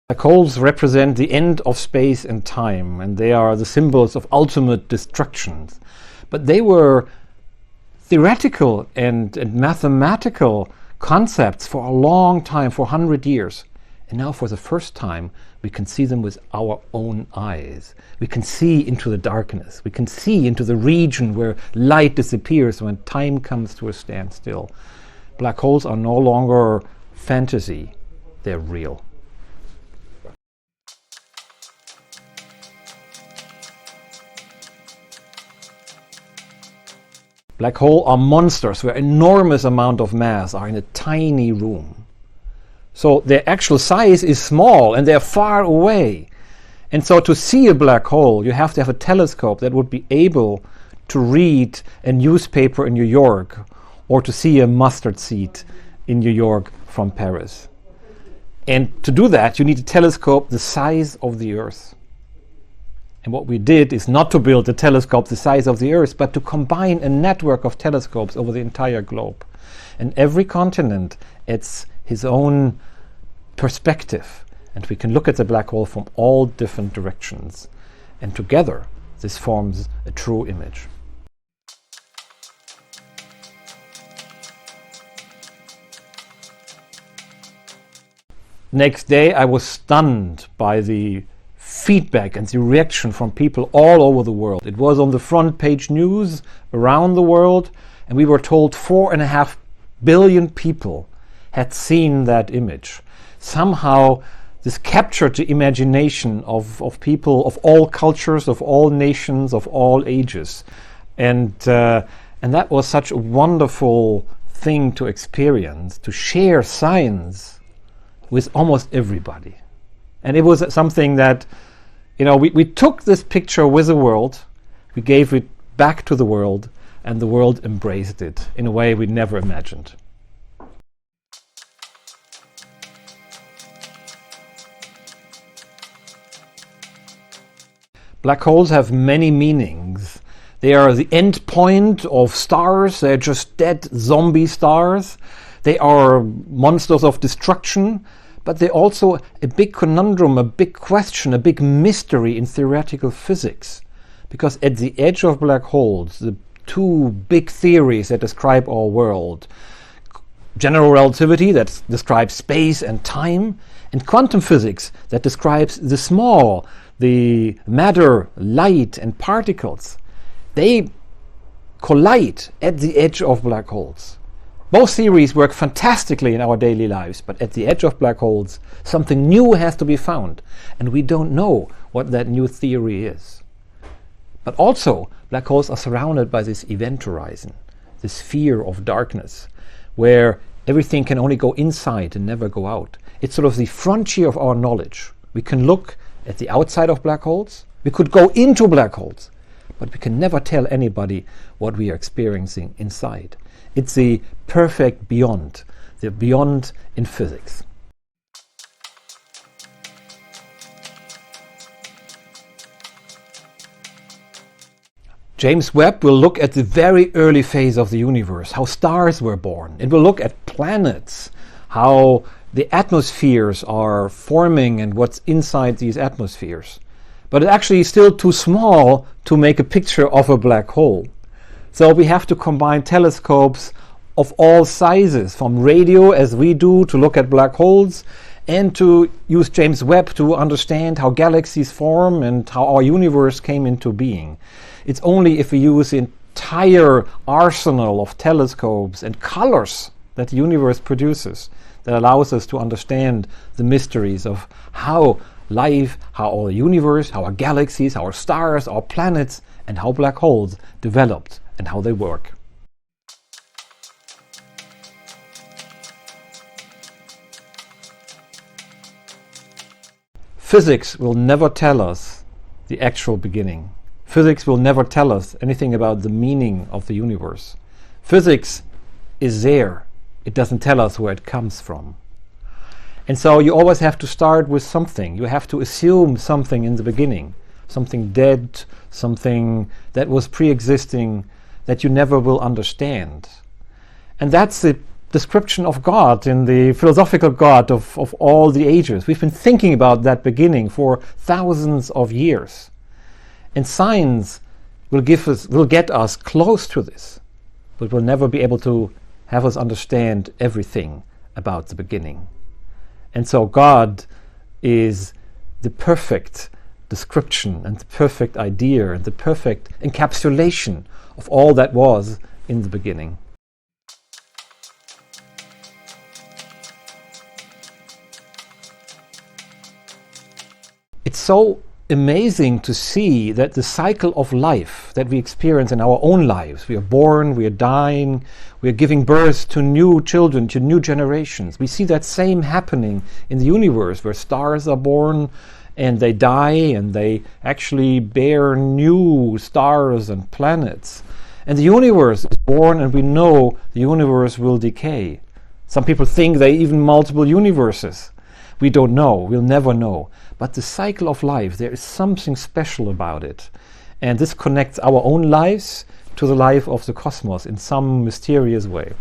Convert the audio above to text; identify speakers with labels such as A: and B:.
A: Black holes represent the end of space and time, and they are the symbols of ultimate destruction. But they were theoretical and mathematical concepts for a long time, for 100 years. And now for the first time, we can see them with our own eyes. We can see into the darkness. We can see into the region where light disappears when time comes to a standstill. Black holes are no longer fantasy, they're real. Black holes are monsters where enormous amount of mass are in a tiny room. So their actual size is small and they're far away. And so to see a black hole, you have to have a telescope that would be able to read a newspaper in New York or to see a mustard seed in New York from Paris. And to do that, you need a telescope the size of the Earth. And what we did is not to build a telescope the size of the Earth, but to combine a network of telescopes over the entire globe. And every continent adds his own perspective. And we can look at the black hole from all different directions. And together, this forms a true image. Next day, I was stunned by the feedback and the reaction from people all over the world. It was on the front page news around the world, and we were told 4.5 billion people had seen that image. Somehow this captured the imagination of people of all cultures, of all nations, of all ages. And that was such a wonderful thing to experience, to share science with almost everybody. And it was something that, we took this picture with the world, we gave it back to the world, and the world embraced it in a way we never imagined. Black holes have many meanings. They are the end point of stars. They're just dead zombie stars. They are monsters of destruction. But they're also a big conundrum, a big question, a big mystery in theoretical physics. Because at the edge of black holes, the two big theories that describe our world, general relativity that describes space and time, and quantum physics that describes the small, the matter, light, and particles, they collide at the edge of black holes. Both theories work fantastically in our daily lives, but at the edge of black holes, something new has to be found, and we don't know what that new theory is. But also, black holes are surrounded by this event horizon, this sphere of darkness, where everything can only go inside and never go out. It's sort of the frontier of our knowledge. We can look at the outside of black holes, we could go into black holes, but we can never tell anybody what we are experiencing inside. It's the perfect beyond, the beyond in physics. James Webb will look at the very early phase of the universe, how stars were born. It will look at planets, how the atmospheres are forming and what's inside these atmospheres. But it's actually still too small to make a picture of a black hole. So we have to combine telescopes of all sizes, from radio as we do to look at black holes, and to use James Webb to understand how galaxies form and how our universe came into being. It's only if we use the entire arsenal of telescopes and colors that the universe produces that allows us to understand the mysteries of how life, how our universe, how our galaxies, how our stars, our planets, and how black holes developed and how they work. Physics will never tell us the actual beginning. Physics will never tell us anything about the meaning of the universe. Physics is there. It doesn't tell us where it comes from. And so you always have to start with something. You have to assume something in the beginning. Something dead, something that was pre-existing, that you never will understand. And that's the description of God, in the philosophical God of all the ages. We've been thinking about that beginning for thousands of years. And science will get us close to this, but will never be able to have us understand everything about the beginning. And so God is the perfect description and the perfect idea and the perfect encapsulation of all that was in the beginning. It's so amazing to see that the cycle of life that we experience in our own lives, we are born, we are dying, we are giving birth to new children, to new generations. We see that same happening in the universe, where stars are born and they die and they actually bear new stars and planets. And the universe is born, and we know the universe will decay. Some people think there are even multiple universes. We don't know, we'll never know. But the cycle of life, there is something special about it. And this connects our own lives to the life of the cosmos in some mysterious way.